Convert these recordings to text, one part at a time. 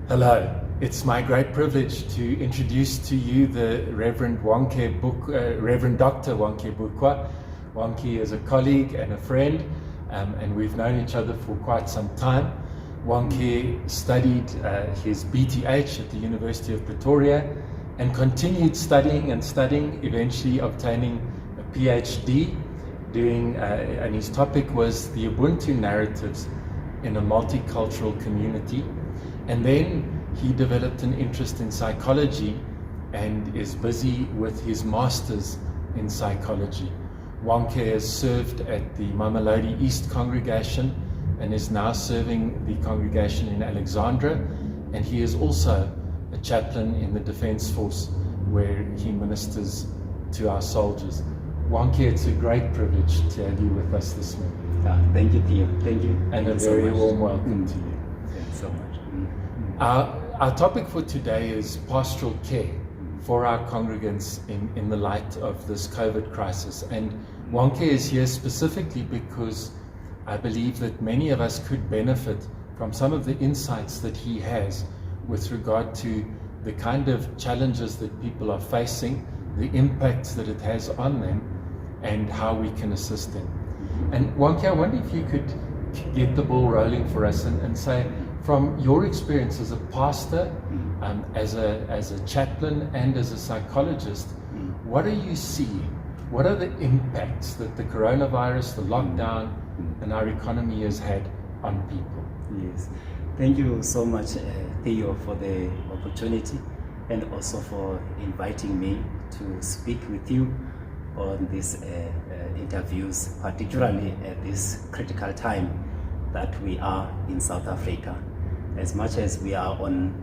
Hello, it's my great privilege to introduce to you the Reverend Wonke Buqa, Reverend Dr. Wonke Buqa. Wonke is a colleague and a friend, and we've known each other for quite some time. Wonke studied his BTH at the University of Pretoria and continued studying, eventually obtaining a PhD, and his topic was the Ubuntu narratives in a multicultural community. And then he developed an interest in psychology and is busy with his master's in psychology. Wonke has served at the Mamelodi East congregation and is now serving the congregation in Alexandra, and he is also a chaplain in the Defence Force where he ministers to our soldiers. Wonke, it's a great privilege to have you with us this morning. Thank you, Theo. Thank you. And a very warm welcome to you. Thanks so much. Our topic for today is pastoral care for our congregants in the light of this COVID crisis. And Wonke is here specifically because I believe that many of us could benefit from some of the insights that he has with regard to the kind of challenges that people are facing, the impacts that it has on them, and how we can assist them. And Wonke, I wonder if you could get the ball rolling for us and say, from your experience as a pastor, as a chaplain, and as a psychologist, what are you seeing? What are the impacts that the coronavirus, the lockdown, and our economy has had on people? Yes. Thank you so much, Theo, for the opportunity and also for inviting me to speak with you on these interviews, particularly at this critical time that we are in South Africa. As much as we are on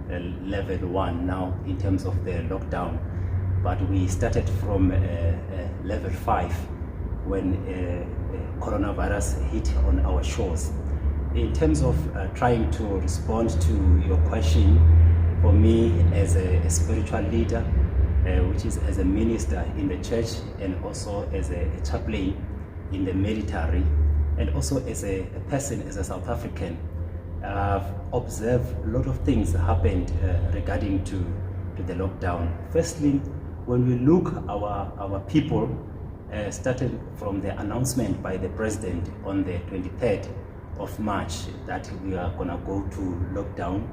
level 1 now in terms of the lockdown, but we started from level 5 when coronavirus hit on our shores. In terms of trying to respond to your question, for me as a spiritual leader, which is as a minister in the church and also as a chaplain in the military, and also as a person, as a South African, I've observed a lot of things happened regarding to the lockdown. Firstly, when we look our people, started from the announcement by the president on the 23rd of March that we are gonna go to lockdown,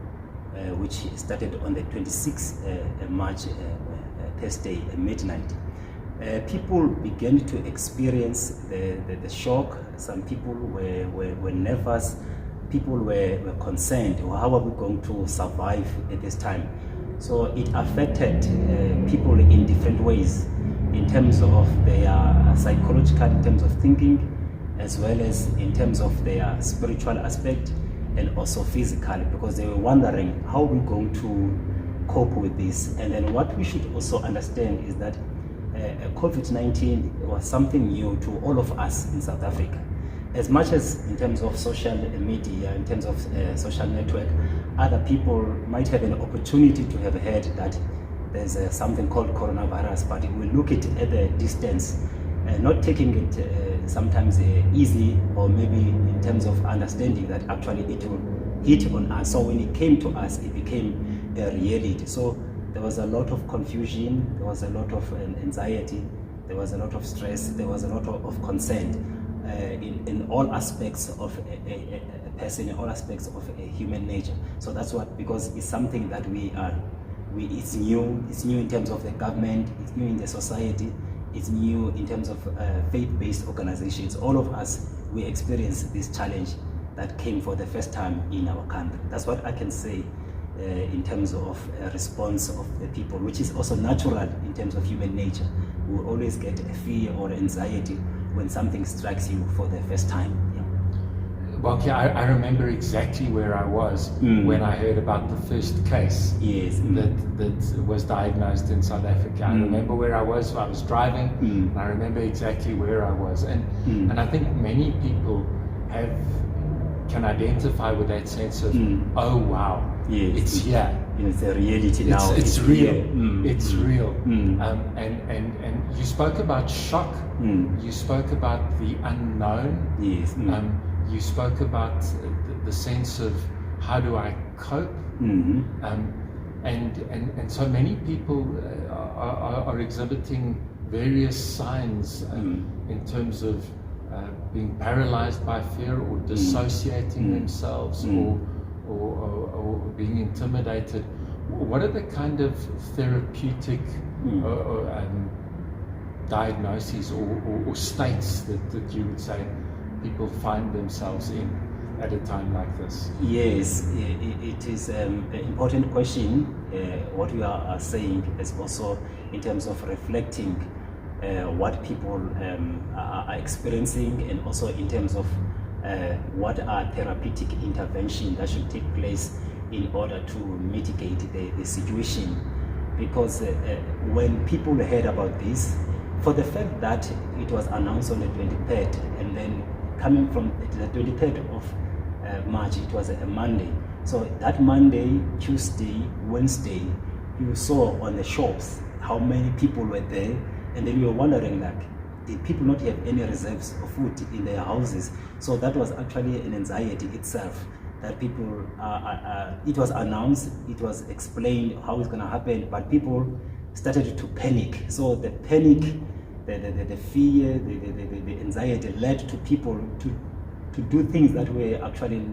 which started on the 26th March, Thursday at midnight. People began to experience the shock. Some people were nervous. People were concerned, how are we going to survive at this time? So it affected people in different ways, in terms of their psychological, in terms of thinking, as well as in terms of their spiritual aspect, and also physical, because they were wondering how we're going to cope with this. And then what we should also understand is that COVID-19 was something new to all of us in South Africa. As much as in terms of social media, in terms of social network, other people might have an opportunity to have heard that there's something called coronavirus, but we look at the distance, not taking it sometimes easy, or maybe in terms of understanding that actually it will hit on us. So when it came to us, it became a reality. So there was a lot of confusion, there was a lot of anxiety, there was a lot of stress, there was a lot of concern. In all aspects of a person, in all aspects of a human nature. So that's what, because it's something that it's new in terms of the government, it's new in the society, it's new in terms of faith-based organizations. All of us, we experience this challenge that came for the first time in our country. That's what I can say in terms of a response of the people, which is also natural in terms of human nature. We always get a fear or anxiety when something strikes you for the first time. Wonke, I remember exactly where I was when I heard about the first case that was diagnosed in South Africa. I remember where I was driving, and I remember exactly where I was. And I think many people can identify with that sense of, oh wow, it's here. It's a reality now. It's real. It's real. And you spoke about shock. You spoke about the unknown. Yes. You spoke about the sense of how do I cope. And so many people are exhibiting various signs in terms of being paralyzed by fear, or dissociating themselves, or being intimidated. What are the kind of therapeutic diagnoses or states that you would say people find themselves in at a time like this? Yes, it is an important question. What you are saying is also in terms of reflecting what people are experiencing, and also in terms of what are therapeutic intervention that should take place in order to mitigate the situation. Because when people heard about this, for the fact that it was announced on the 23rd, and then coming from the 23rd of March, it was a Monday. So that Monday, Tuesday, Wednesday, you saw on the shops how many people were there, and then you were wondering, like, did people not have any reserves of food in their houses? So that was actually an anxiety itself, that people, it was announced, it was explained how it's going to happen, but people started to panic. So the panic, the fear, the anxiety led to people to do things that were actually,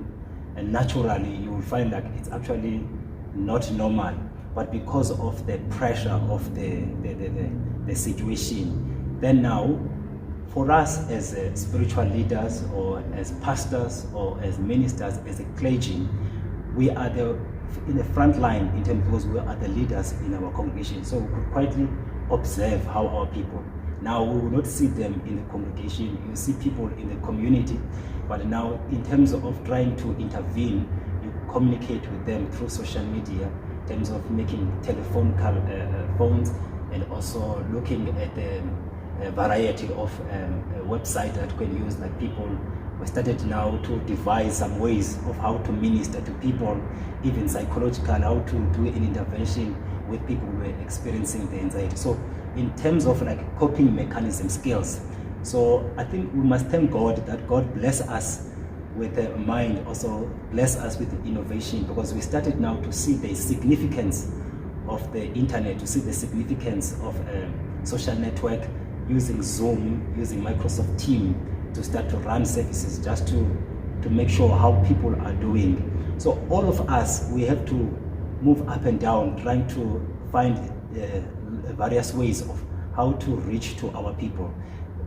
and naturally you will find that it's actually not normal, but because of the pressure of the situation. Then now, for us as spiritual leaders, or as pastors, or as ministers, as a clergy, we are in the front line in terms, because we are the leaders in our congregation. So we could quietly observe how our people. Now we will not see them in the congregation, you see people in the community, but now in terms of trying to intervene, you communicate with them through social media, in terms of making telephone phones, and also looking at the variety of websites that you can use. Like, people, we started now to devise some ways of how to minister to people, even psychological, how to do an intervention with people who are experiencing the anxiety. So in terms of like coping mechanism skills, so I think we must thank God that God bless us with a mind, also bless us with innovation, because we started now to see the significance of the internet, to see the significance of social network, using Zoom, using Microsoft Teams, to start to run services just to make sure how people are doing. So all of us, we have to move up and down, trying to find various ways of how to reach to our people.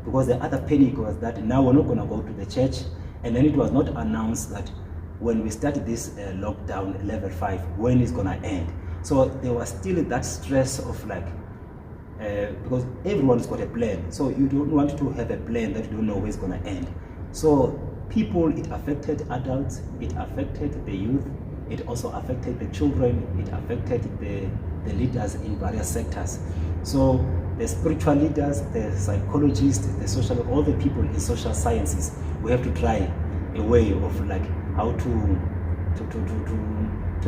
Because the other panic was that now we're not going to go to the church, and then it was not announced that when we started this lockdown, level 5, when it's going to end. So there was still that stress of like, because everyone's got a plan, so you don't want to have a plan that you don't know where it's going to end. So people, it affected adults, it affected the youth, it also affected the children, it affected the leaders in various sectors. So the spiritual leaders, the psychologists, the social, all the people in social sciences, we have to try a way of like how to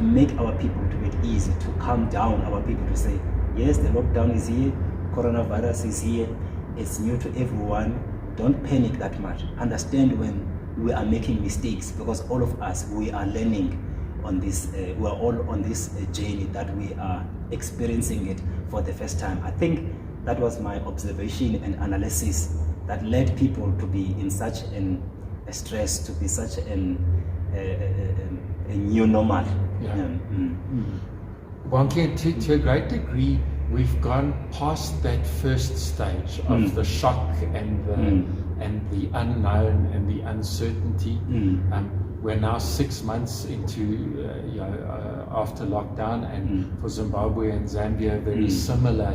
make our people to make it easy, to calm down our people, to say, yes, the lockdown is here, coronavirus is here, it's new to everyone, don't panic that much. Understand when we are making mistakes, because all of us, we are learning on this, we are all on this journey that we are experiencing it for the first time. I think that was my observation and analysis that led people to be in such a stress, to be such a new normal. Yeah. Wonke, to a great degree, we've gone past that first stage of the shock and the unknown and the uncertainty. We're now 6 months into after lockdown, and for Zimbabwe and Zambia, very similar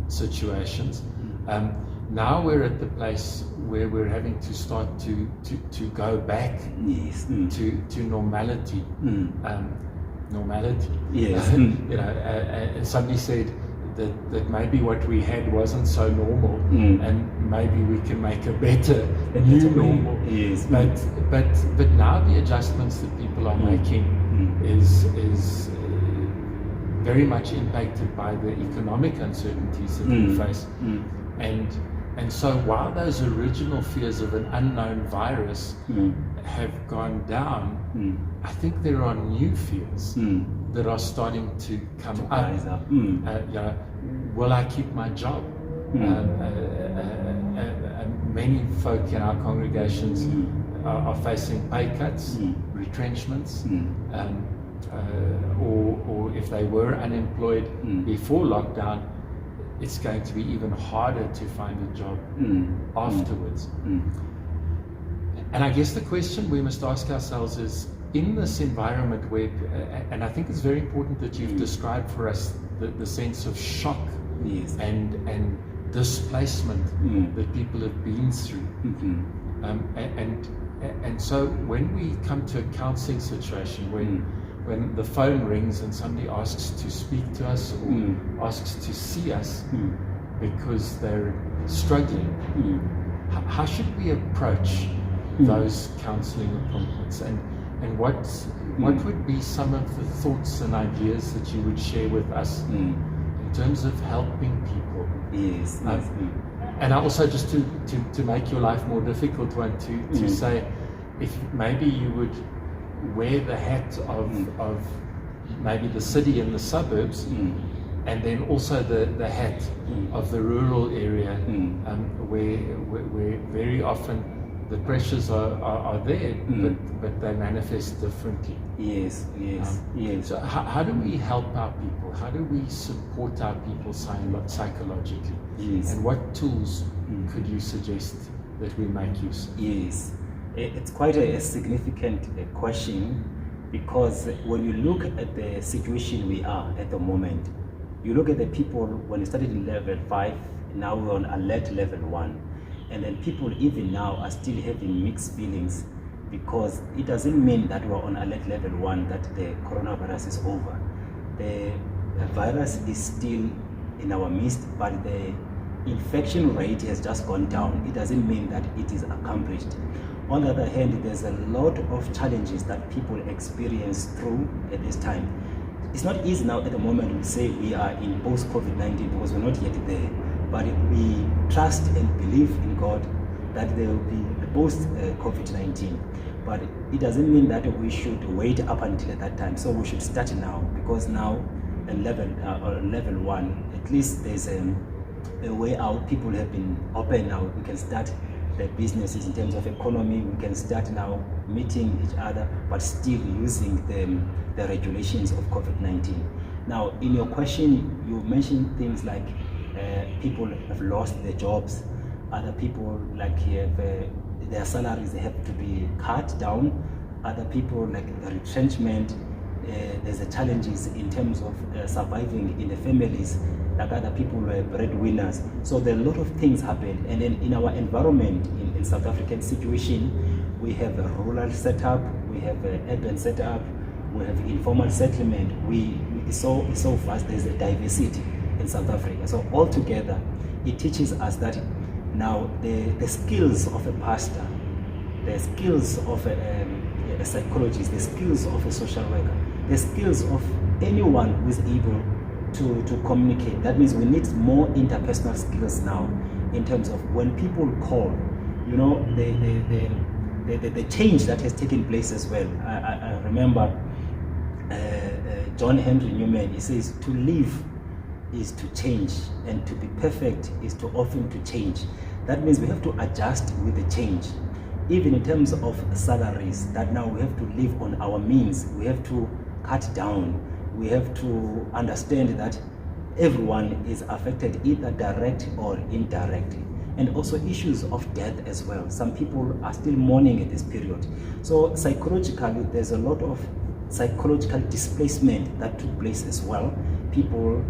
situations. Now we're at the place where we're having to start to go back to normality. Normality. Yes. Somebody said that maybe what we had wasn't so normal, and maybe we can make a better new normal. Yes. But now the adjustments that people are making is very much impacted by the economic uncertainties that we face, and And so while those original fears of an unknown virus have gone down, I think there are new fears that are starting to come up. Will I keep my job? Many folk in our congregations are facing pay cuts, retrenchments, or if they were unemployed before lockdown, it's going to be even harder to find a job afterwards. And I guess the question we must ask ourselves is, in this environment where, and I think it's very important that you've described for us the sense of shock and displacement that people have been through. And so when we come to a counselling situation, when the phone rings and somebody asks to speak to us or asks to see us because they're struggling, how should we approach those counselling appointments? And what would be some of the thoughts and ideas that you would share with us in terms of helping people? And I also, just to make your life more difficult, want to say, if maybe you would wear the hat of maybe the city and the suburbs, and then also the hat of the rural area, where very often the pressures are there, but they manifest differently. Yes. So how do we help our people? How do we support our people psychologically? And what tools could you suggest that we make use of? Yes, it's quite a significant question, because when you look at the situation we are at the moment, you look at the people when you started in level 5, now we're on alert level 1. And then people even now are still having mixed feelings, because it doesn't mean that we're on alert level 1 that the coronavirus is over. The virus is still in our midst, but the infection rate has just gone down. It doesn't mean that it is accomplished. On the other hand, there's a lot of challenges that people experience through at this time. It's not easy now at the moment to say we are in post-COVID-19, because we're not yet there. But we trust and believe in God that there will be a post-COVID-19. But it doesn't mean that we should wait up until that time. So we should start now, because now at level 1, at least there's a way out. People have been open now. We can start the businesses in terms of economy. We can start now meeting each other, but still using the regulations of COVID-19. Now, in your question, you mentioned things like people have lost their jobs. Other people have their salaries have to be cut down. Other people retrenchment. There's the challenges in terms of surviving in the families. Like other people were breadwinners. So there are a lot of things happened. And then in our environment, in South African situation, we have a rural setup, we have an urban setup, we have informal settlement. It's so vast. There's a diversity in South Africa. So altogether, it teaches us that now the skills of a pastor, the skills of a psychologist, the skills of a social worker, the skills of anyone who is able to communicate. That means we need more interpersonal skills now, in terms of when people call, the change that has taken place as well. I remember John Henry Newman, he says, to live is to change, and to be perfect is to often to change. That means we have to adjust with the change. Even in terms of salaries, that now we have to live on our means. We have to cut down. We have to understand that everyone is affected, either direct or indirectly. And also issues of death as well. Some people are still mourning at this period. So psychologically, there's a lot of psychological displacement that took place as well. People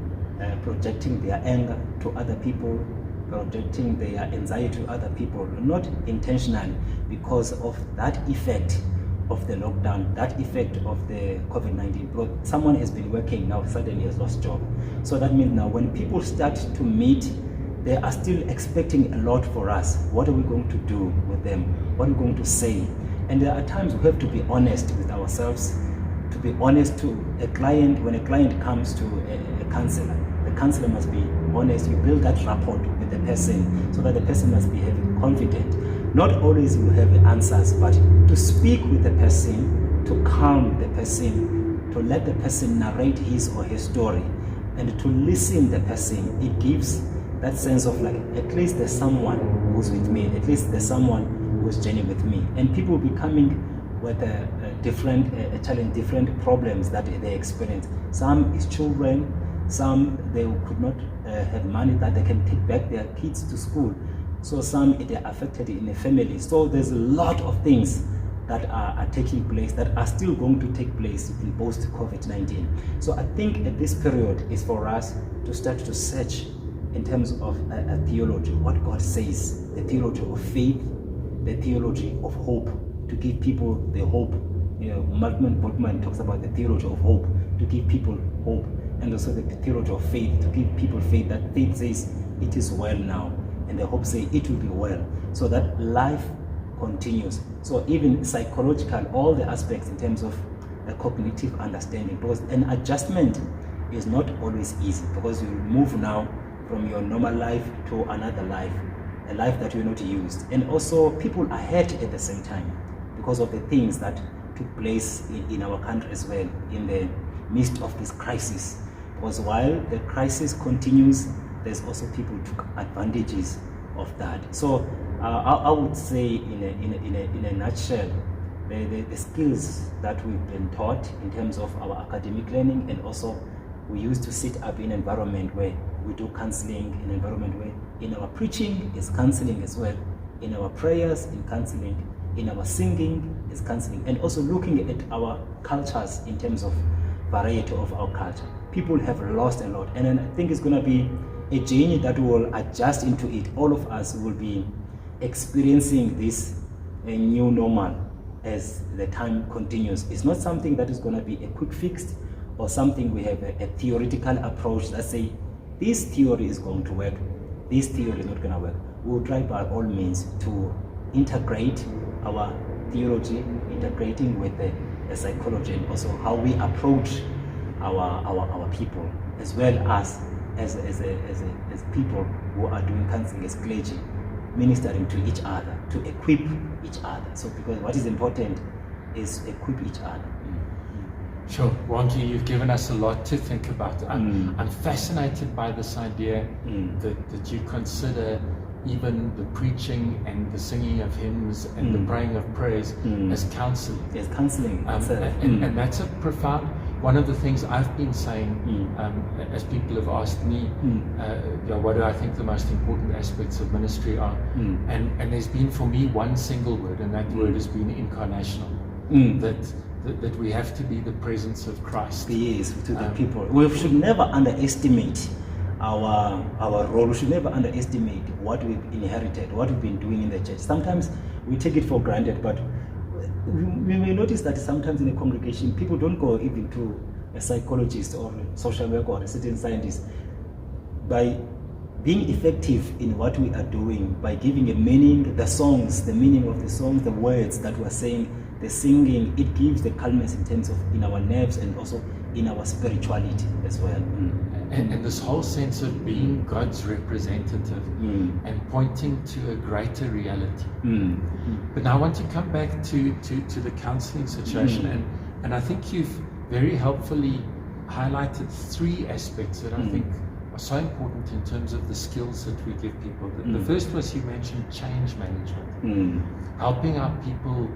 projecting their anger to other people, projecting their anxiety to other people, not intentionally, because of that effect of the lockdown, that effect of the COVID-19. But someone has been working, now suddenly has lost job. So that means now when people start to meet, they are still expecting a lot for us. What are we going to do with them? What are we going to say? And there are times we have to be honest with ourselves, to be honest to a client. When a client comes to a counselor, the the counselor must be honest. You build that rapport with the person so that the person must be having confidence. Not always you have the answers, but to speak with the person, to calm the person, to let the person narrate his or her story, and to listen the person. It gives that sense of like, at least there's someone who's with me, at least there's someone who's journeying with me. And people will be coming with different challenge, different problems that they experience. Some is children, some they could not have money that they can take back their kids to school. So some they're affected in the family. So there's a lot of things that are taking place, that are still going to take place in post-COVID-19. So I think at this period is for us to start to search in terms of a theology, what God says, the theology of faith, the theology of hope, to give people the hope. Wonke Buqa talks about the theology of hope, to give people hope, and also the theology of faith, to give people faith, that faith says it is well now, and the hope says it will be well, so that life continues. So even psychological, all the aspects in terms of a cognitive understanding, because an adjustment is not always easy, because you move now from your normal life to another life, a life that you're not used. And also people are hurt at the same time because of the things that took place in our country as well, in the midst of this crisis. Because while the crisis continues, there's also people who took advantages of that. So I would say in a nutshell, the skills that we've been taught in terms of our academic learning, and also we used to sit up in an environment where we do counseling, in an environment where in our preaching is counseling as well, in our prayers in counseling, in our singing is counseling, and also looking at our cultures in terms of variety of our culture. People have lost a lot, and I think it's going to be a journey that will adjust into it. All of us will be experiencing this a new normal as the time continues. It's not something that is going to be a quick fix, or something we have a theoretical approach that say this theory is going to work, this theory is not going to work. We'll try by all means to integrate our theology, integrating with the psychology, and also how we approach our people, as well as people who are doing counseling as clergy, ministering to each other, to equip each other. So because what is important is equip each other. Sure, Wonke, you've given us a lot to think about. I'm fascinated by this idea that you consider even the preaching and the singing of hymns and the praying of prayers as counseling. Yes, counseling. And that's a profound, one of the things I've been saying as people have asked me, what do I think the most important aspects of ministry are? And there's been for me one single word, and that word has been incarnational. That we have to be the presence of Christ. Yes, to the people. We should never underestimate our role. We should never underestimate what we've inherited, what we've been doing in the church. Sometimes we take it for granted, but we may notice that sometimes in a congregation, people don't go even to a psychologist or a social worker or a certain scientist. By being effective in what we are doing, by giving a meaning, the songs, the meaning of the songs, the words that we're saying, the singing, it gives the calmness in terms of in our nerves and also in our spirituality as well. And this whole sense of being God's representative and pointing to a greater reality. But now I want to come back to the counseling situation, and I think you've very helpfully highlighted three aspects that I think are so important in terms of the skills that we give people. The first was, you mentioned change management, helping our people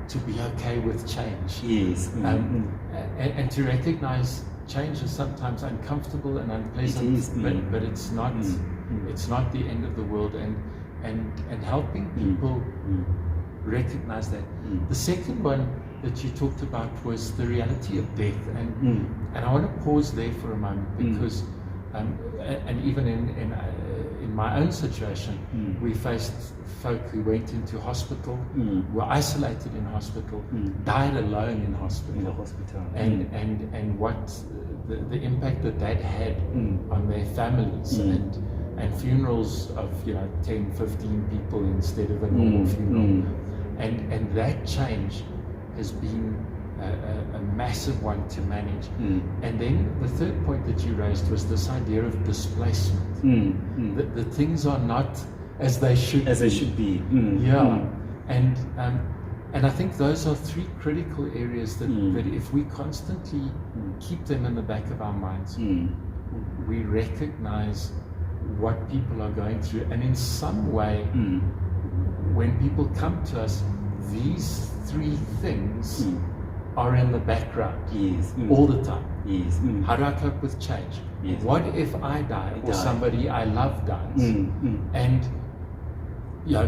to be okay with change. Yes. And to recognize change is sometimes uncomfortable and unpleasant, but it's not it's not the end of the world, and helping people recognize that. The second one that you talked about was the reality of death, and I want to pause there for a moment, because and even in my own situation, we faced folk who went into hospital, were isolated in hospital, died alone in hospital. In the hospital. And what the impact that had on their families, and funerals of 10, 15 people instead of a normal funeral. And that change has been a massive one to manage. And then the third point that you raised was this idea of displacement. That things are not as they should be. And I think those are three critical areas that if we constantly keep them in the back of our minds, we recognize what people are going through, and in some way, when people come to us, these three things are in the background all the time. How do I cope with change? What if I die or somebody I love dies? And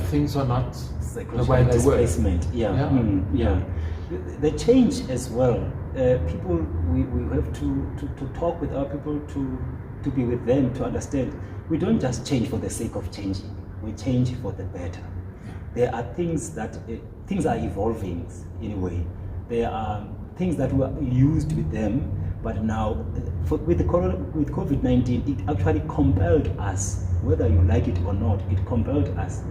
things are not the way they were. The change as well. People, we have to talk with our people, to be with them, to understand. We don't just change for the sake of changing. We change for the better. There are things that things are evolving in a way. There are things that were used with them, but now with COVID-19, it actually compelled us, whether you like it or not, it compelled us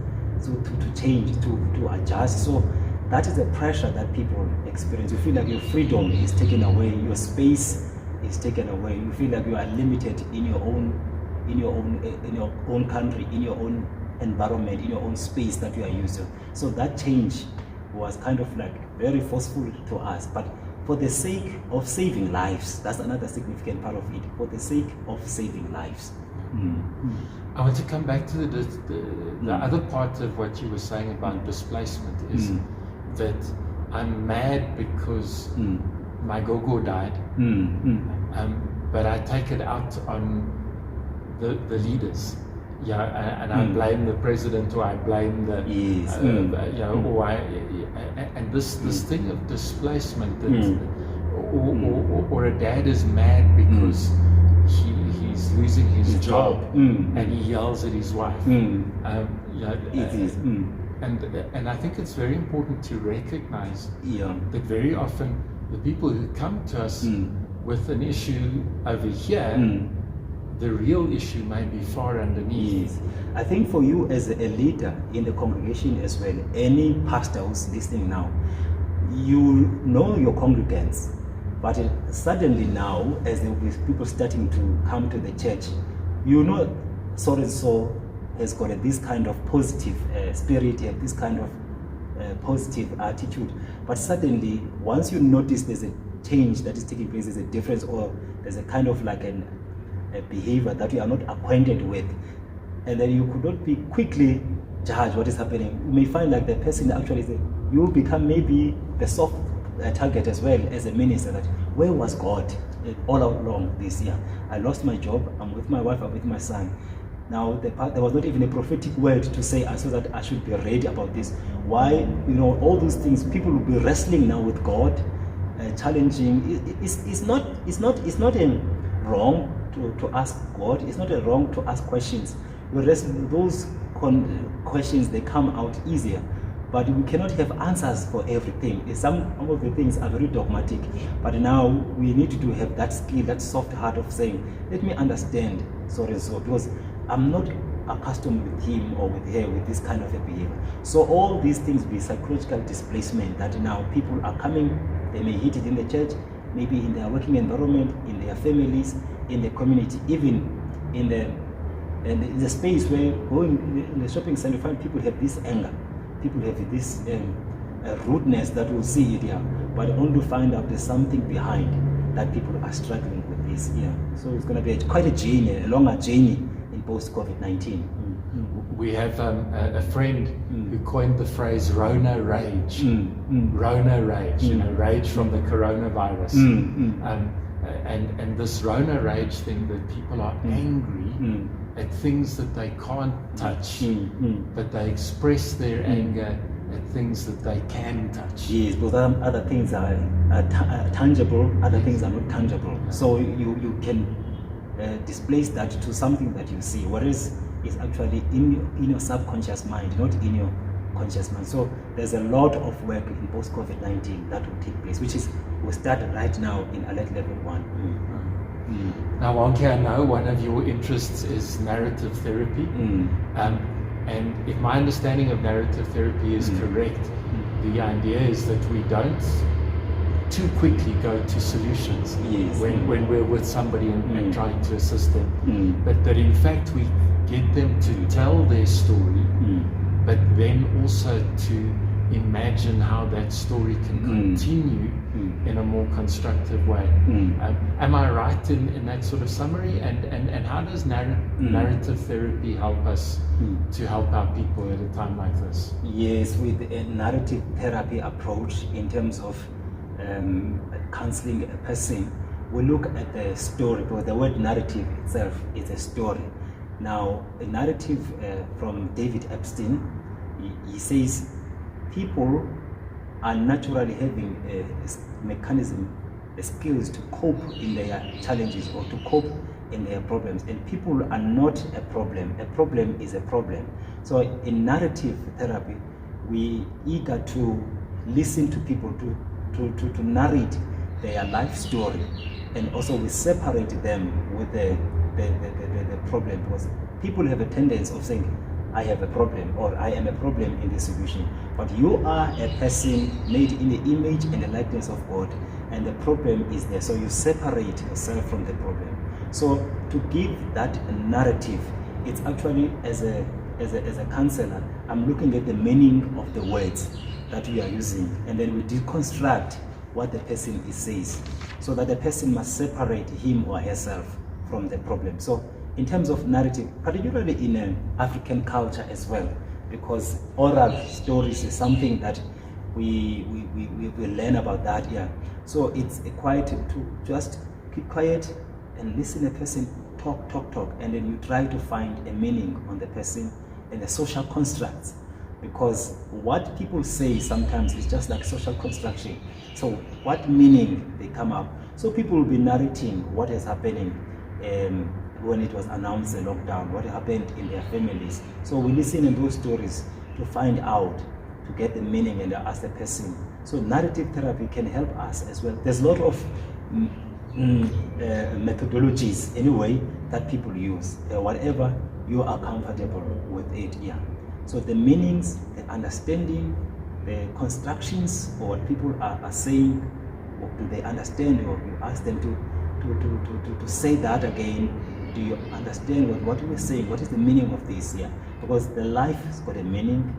to change, to adjust. So that is the pressure that people experience. You feel like your freedom is taken away, your space is taken away. You feel like you are limited in your own country, in your own environment, in your own space that you are used to. So that change was kind of like very forceful to us. But for the sake of saving lives, that's another significant part of it. For the sake of saving lives. I want to come back to the other part of what you were saying about displacement is that I'm mad because my gogo died, but I take it out on the leaders, and I blame the president, or I blame the, and this thing of displacement, that, or a dad is mad because he's losing his job, and he yells at his wife. And I think it's very important to recognize that very often the people who come to us with an issue over here, the real issue may be far underneath. I think for you as a leader in the congregation as well, any pastor who's listening now, you know your congregants, but suddenly now, as there will be people starting to come to the church, you know so and so has got this kind of positive spirit, this kind of positive attitude, but suddenly once you notice there's a change that is taking place, there's a difference, or there's a kind of like a behavior that you are not acquainted with, and then you could not be quickly judge what is happening. You may find like the person actually you will become maybe the soft target as well as a minister, that where was God all along this year? I lost my job, I'm with my wife, I'm with my son. Now there was not even a prophetic word to say so that I should be ready about this. Why, all those things, people will be wrestling now with God, challenging. It's not wrong to ask God. It's not wrong to ask questions. Those questions, they come out easier, but we cannot have answers for everything. Some of the things are very dogmatic, but now we need to have that skill, that soft heart of saying, let me understand so and so, because I'm not accustomed with him or with her with this kind of a behavior. So all these things be psychological displacement that now people are coming, they may hit it in the church, maybe in their working environment, in their families, in the community, even in the space where going in the shopping center, you find people have this anger, people have this rudeness that will see it here, but only find out there's something behind that people are struggling with this. So it's going to be quite a journey, a longer journey in post-COVID-19. We have a friend who coined the phrase Rona rage. Rona rage, rage from the coronavirus. And this Rona rage thing, that people are angry at things that they can't touch, but they express their anger at things that they can touch. Yes, because other things are tangible, other things are not tangible. So you can displace that to something that you see, whereas it's actually in your subconscious mind, not in your conscious mind. So there's a lot of work in post-COVID-19 that will take place, which is we start right now in alert level 1. Now, Wonke, I know one of your interests is narrative therapy, and if my understanding of narrative therapy is correct, the idea is that we don't too quickly go to solutions when we're with somebody and trying to assist them. But that in fact we get them to tell their story, but then also to imagine how that story can continue in a more constructive way. Am I right in that sort of summary? And how does narrative therapy help us to help our people at a time like this? Yes, with a narrative therapy approach in terms of counseling a person, we look at the story, because the word narrative itself is a story. Now, a narrative from David Epstein, he says, people are naturally having a mechanism, a skills to cope in their challenges or to cope in their problems. And people are not a problem. A problem is a problem. So in narrative therapy, we eager to listen to people, to narrate their life story. And also we separate them with the problem, because people have a tendency of saying, I have a problem, or I am a problem in this solution. But you are a person made in the image and the likeness of God, and the problem is there. So you separate yourself from the problem. So to give that narrative, it's actually as a counselor, I'm looking at the meaning of the words that we are using, and then we deconstruct what the person says, so that the person must separate him or herself from the problem. So in terms of narrative, particularly in an African culture as well, because oral stories is something that we learn about that here. So it's quiet to just keep quiet and listen to a person talk, and then you try to find a meaning on the person and the social constructs, because what people say sometimes is just like social construction. So what meaning they come up. So people will be narrating what is happening when it was announced the lockdown, what happened in their families. So we listen to those stories to find out, to get the meaning and ask the person. So narrative therapy can help us as well. There's a lot of methodologies anyway that people use, whatever you are comfortable with it. Yeah. So the meanings, the understanding, the constructions, or what people are saying, or do they understand, or you ask them to say that again. Do you understand what we're saying? What is the meaning of this here? Because the life has got a meaning,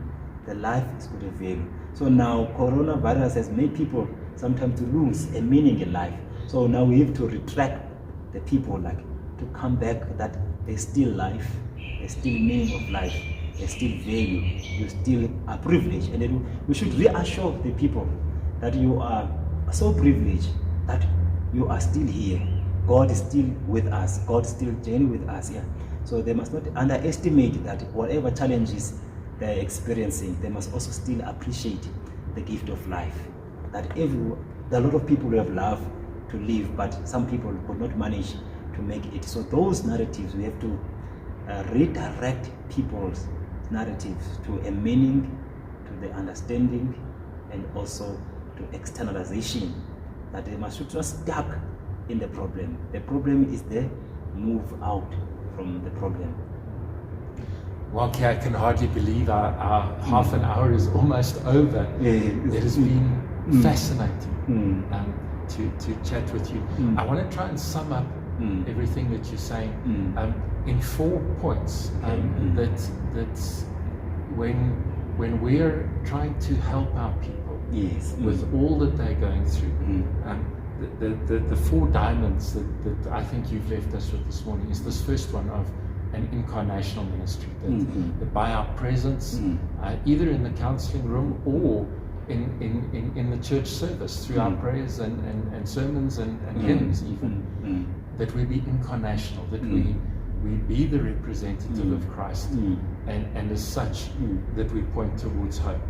the life has got a value. So now coronavirus has made people sometimes to lose a meaning in life. So now we have to retract the people, like to come back that there's still life, there's still meaning of life, there's still value, you still are privileged. And then we should reassure the people that you are so privileged that you are still here. God is still with us. God is still journeying with us. Yeah. So they must not underestimate that whatever challenges they're experiencing, they must also still appreciate the gift of life. That there are a lot of people who have love to live, but some people could not manage to make it. So those narratives, we have to redirect people's narratives to a meaning, to the understanding, and also to externalization. That they must not stuck in the problem. The problem is there, move out from the problem. Wonke, I can hardly believe our half an hour is almost over. It has been fascinating to chat with you. I want to try and sum up everything that you're saying in 4 points. That when we're trying to help our people with all that they're going through, the 4 diamonds that I think you've left us with this morning is this first one of an incarnational ministry, that by our presence, either in the counseling room or in the church service, through our prayers and sermons and hymns even, that we be incarnational, that we be the representative of Christ, and as such, that we point towards hope.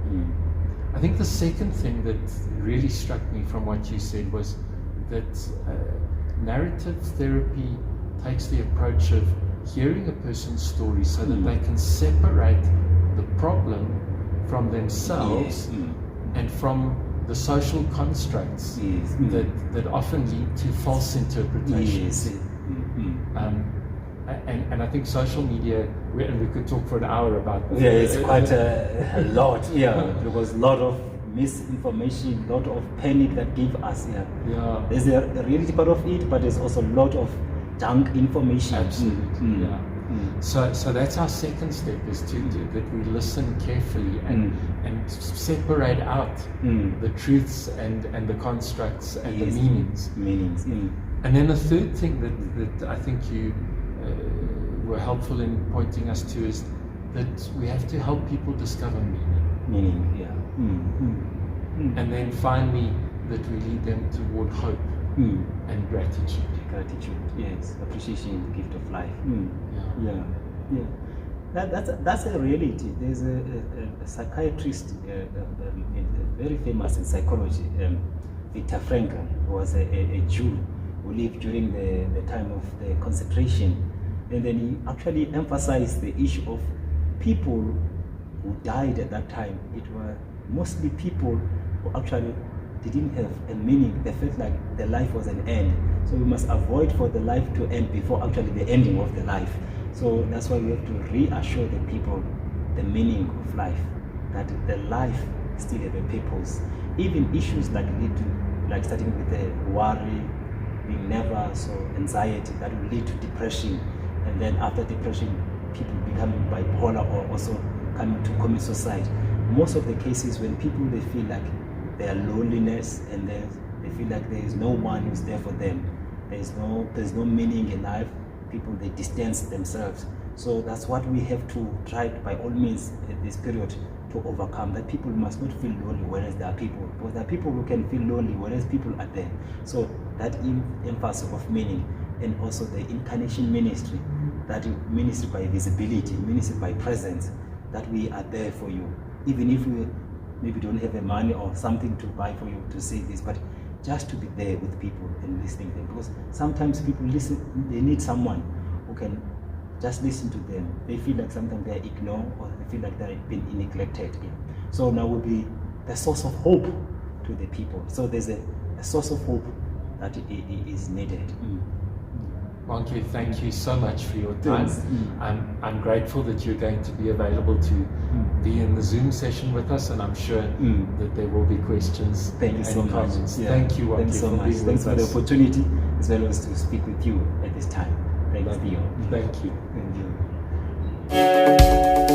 I think the second thing that really struck me from what you said was that narrative therapy takes the approach of hearing a person's story so that they can separate the problem from themselves and from the social constructs that often lead to false interpretations. And I think social media, and we could talk for an hour about it's quite a lot, because a lot of misinformation, a lot of panic that give us. Yeah. There's a reality part of it, but there's also a lot of junk information. Absolutely. Yeah. So that's our second step, is that we listen carefully and separate out the truths and the constructs and the meanings. And then the third thing that I think you were helpful in pointing us to is that we have to help people discover meaning. And then finally, that we lead them toward hope and gratitude. Yes, appreciation, the gift of life. That's a reality. There's a psychiatrist, very famous in psychology, Viktor Frankl, who was a Jew who lived during the time of the concentration, and then he actually emphasized the issue of people who died at that time. It were mostly people who actually didn't have a meaning. They felt like the life was an end. So we must avoid for the life to end before actually the ending of the life. So that's why we have to reassure the people the meaning of life, that the life still have a purpose. Even issues like lead to, like starting with the worry, being nervous or anxiety, that will lead to depression. And then after depression, people becoming bipolar or also coming to commit suicide. Most of the cases when people, they feel like their loneliness and they feel like there is no one who's there for them. There's no meaning in life. People, they distance themselves. So that's what we have to try by all means at this period to overcome, that people must not feel lonely whereas there are people. Because there are people who can feel lonely whereas people are there. So that emphasis of meaning, and also the Incarnation Ministry, that ministry by visibility, ministry by presence, that we are there for you. Even if we maybe don't have the money or something to buy for you to say this, but just to be there with people and listening to them. Because sometimes people listen, they need someone who can just listen to them. They feel like sometimes they're ignored or they feel like they've been neglected. So now will be the source of hope to the people. So there's a source of hope that is needed. Wonke, thank you so much for your time. I'm grateful that you're going to be available to be in the Zoom session with us, and I'm sure that there will be questions. Thank you so much. Thank you, Wonke, Thanks so much. Thanks for the opportunity as well as to speak with you at this time. Thank you. Thank you. Thank you.